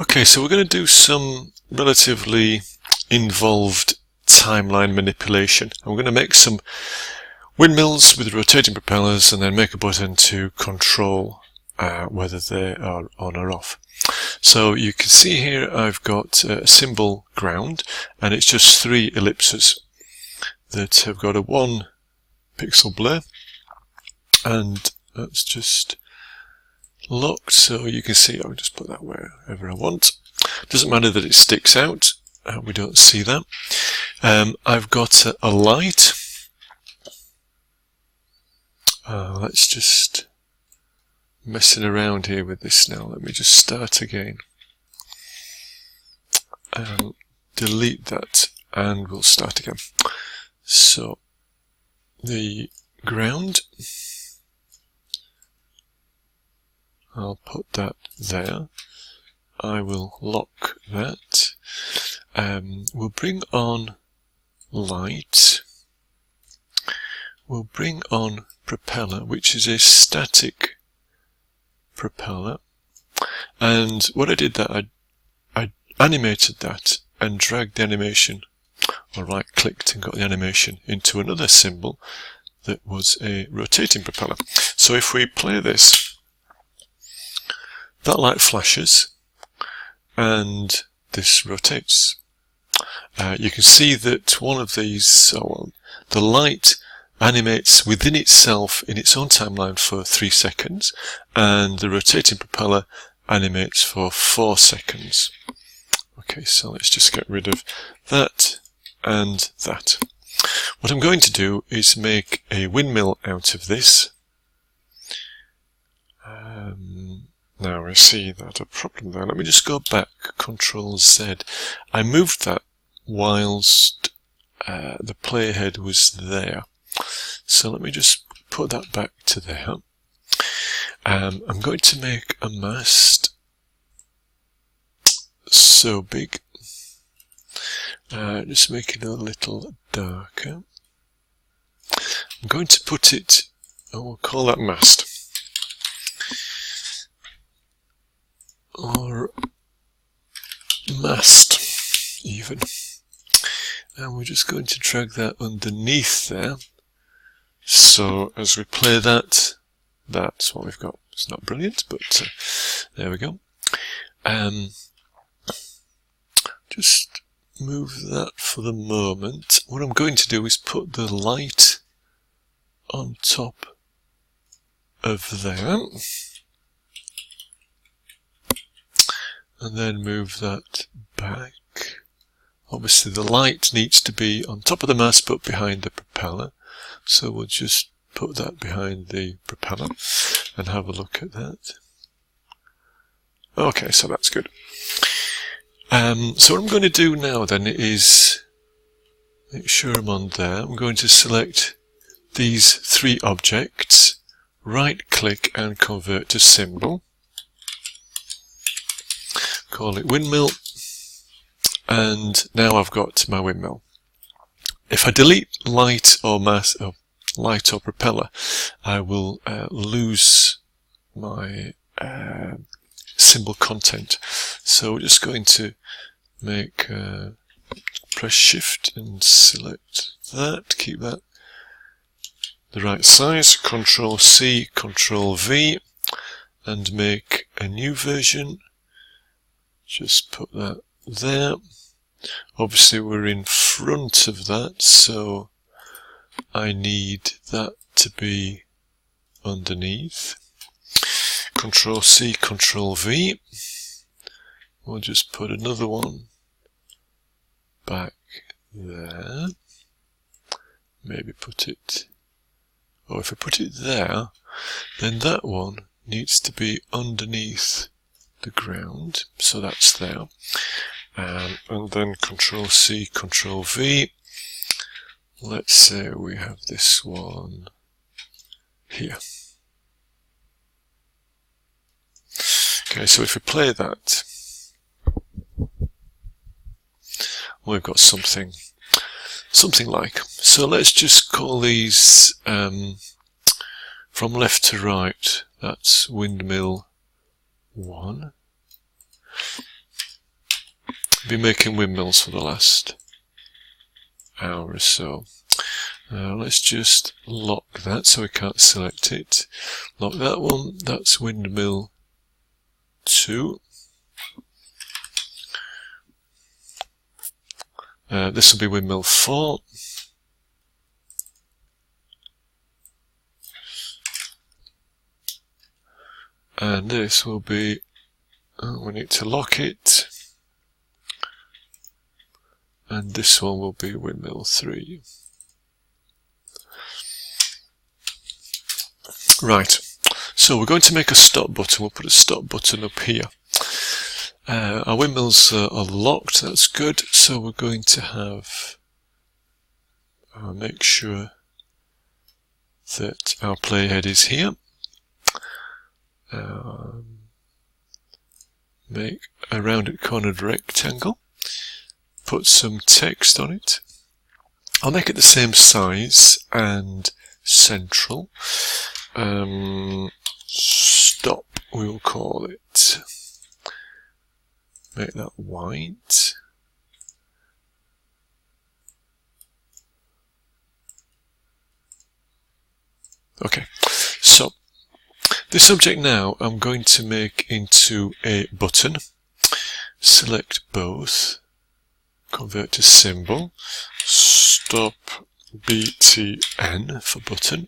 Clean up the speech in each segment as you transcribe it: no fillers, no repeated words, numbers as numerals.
Okay, so we're going to do some relatively involved timeline manipulation. And we're going to make some windmills with rotating propellers and then make a button to control whether they are on or off. So you can see here I've got a symbol ground, and it's just 3 ellipses that have got a 1 pixel blur, and that's just locked, so you can see I'll just put that wherever I want. Doesn't matter that it sticks out, we don't see that. I've got a light. Let's just messing around here with this now. Let me just start again. Delete that and we'll start again. So the ground, I'll put that there. I will lock that. We'll bring on light. We'll bring on propeller, which is a static propeller. And what I did that, I animated that and dragged the animation, or right clicked and got the animation into another symbol that was a rotating propeller. So if we play this, that light flashes and this rotates. You can see that one of these, the light animates within itself in its own timeline for 3 seconds, and the rotating propeller animates for 4 seconds. Okay, so let's just get rid of that and that. What I'm going to do is make a windmill out of this. Now I see that a problem there. Let me just go back, Control Z. I moved that whilst the playhead was there. So let me just put that back to there. I'm going to make a mast so big. Just make it a little darker. I'm going to put it, we'll call that mast. Or mast, even. And we're just going to drag that underneath there. So as we play that, that's what we've got. It's not brilliant, but there we go. Just move that for the moment. What I'm going to do is put the light on top of there. And then move that back. Obviously the light needs to be on top of the mast but behind the propeller. So we'll just put that behind the propeller and have a look at that. Okay, so that's good. So what I'm going to do now then is make sure I'm on there. I'm going to select these 3 objects, right click and convert to symbol. Call it windmill, and now I've got my windmill. If I delete light or light or propeller, I will lose my symbol content. So we're just going to make press shift and select that, keep that the right size, Control C, Control V, and make a new version. Just put that there. Obviously we're in front of that, so I need that to be underneath. Control C, Control V. We'll just put another one back there. Maybe put it, or if I put it there, then that one needs to be underneath the ground, so that's there. And then Control C, Control V. Let's say we have this one here. Okay, so if we play that, we've got something like. So let's just call these from left to right. That's windmill 1. been making windmills for the last hour or so. Let's just lock that so we can't select it. Lock that one, that's windmill 2. This will be windmill 4. And this will be, we need to lock it. And this one will be windmill 3. Right, so we're going to make a stop button. We'll put a stop button up here. Our windmills are locked, that's good. So we're going to have, make sure that our playhead is here. Make a rounded cornered rectangle. Put some text on it. I'll make it the same size and central. Stop, we will call it. Make that white. Okay, so this object now I'm going to make into a button. Select both. Convert to symbol. Stop btn for button.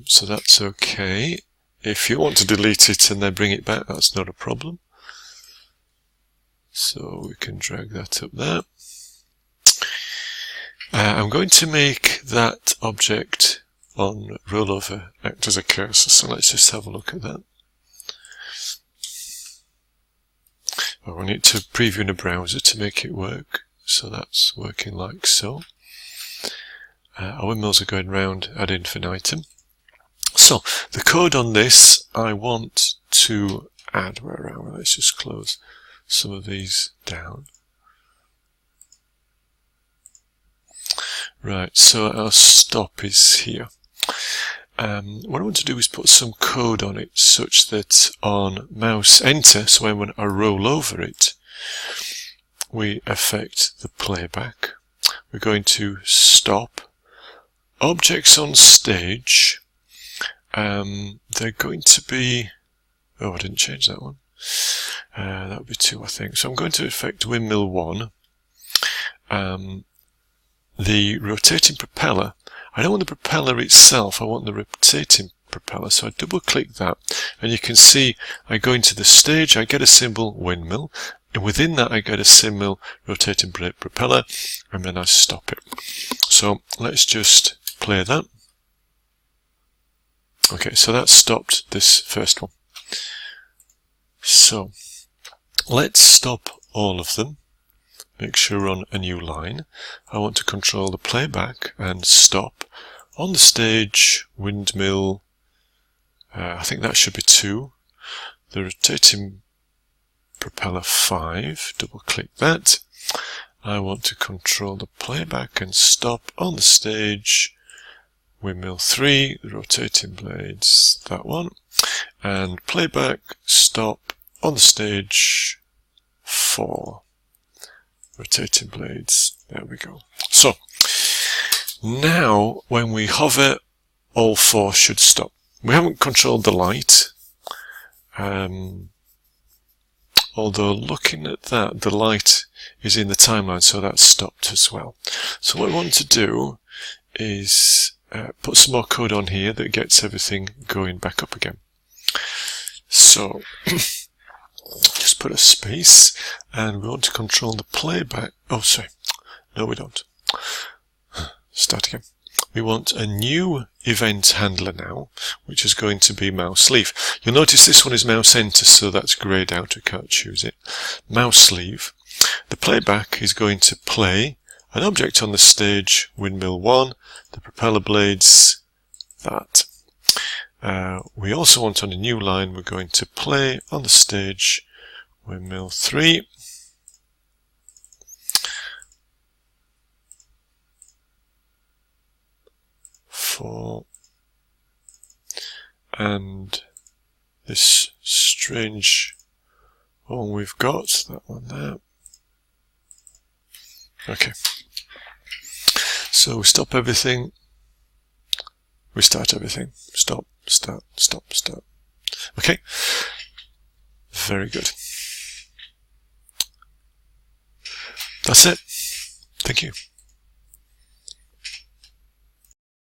So that's okay. If you want to delete it and then bring it back, that's not a problem. So we can drag that up there. I'm going to make that object on rollover act as a cursor, so let's just have a look at that. We need to preview in a browser to make it work, so that's working like so. Our windmills are going round ad infinitum. So the code on this I want to add. Where are we? Let's just close some of these down. Right, so our stop is here. What I want to do is put some code on it such that on mouse enter, so when I roll over it, we affect the playback. We're going to stop objects on stage. They're going to be, oh, I didn't change that one. That would be 2, I think. So I'm going to affect windmill 1. The rotating propeller, I don't want the propeller itself, I want the rotating propeller, so I double click that and you can see I go into the stage, I get a symbol windmill, and within that I get a symbol rotating propeller, and then I stop it. So let's just play that. Okay, so that stopped this first one. So let's stop all of them. Make sure we're on a new line. I want to control the playback and stop. On the stage, windmill, I think that should be 2. The rotating propeller 5, double click that. I want to control the playback and stop on the stage, windmill 3, the rotating blades, that one. And playback, stop on the stage 4. Rotating blades, there we go. So now when we hover, all 4 should stop. We haven't controlled the light, although looking at that, the light is in the timeline, so that's stopped as well. So what we want to do is put some more code on here that gets everything going back up again. So just put a space, and we want to control the playback. Oh, sorry. No, we don't. Start again. We want a new event handler now, which is going to be mouse leave. You'll notice this one is mouse enter, so that's grayed out. We can't choose it. Mouse leave. The playback is going to play an object on the stage, windmill 1, the propeller blades, that. We also want on a new line, we're going to play on the stage, windmill 3, and this strange all we've got. That one there. Okay. So we stop everything. We start everything. Stop, start, stop, start. Okay. Very good. That's it. Thank you.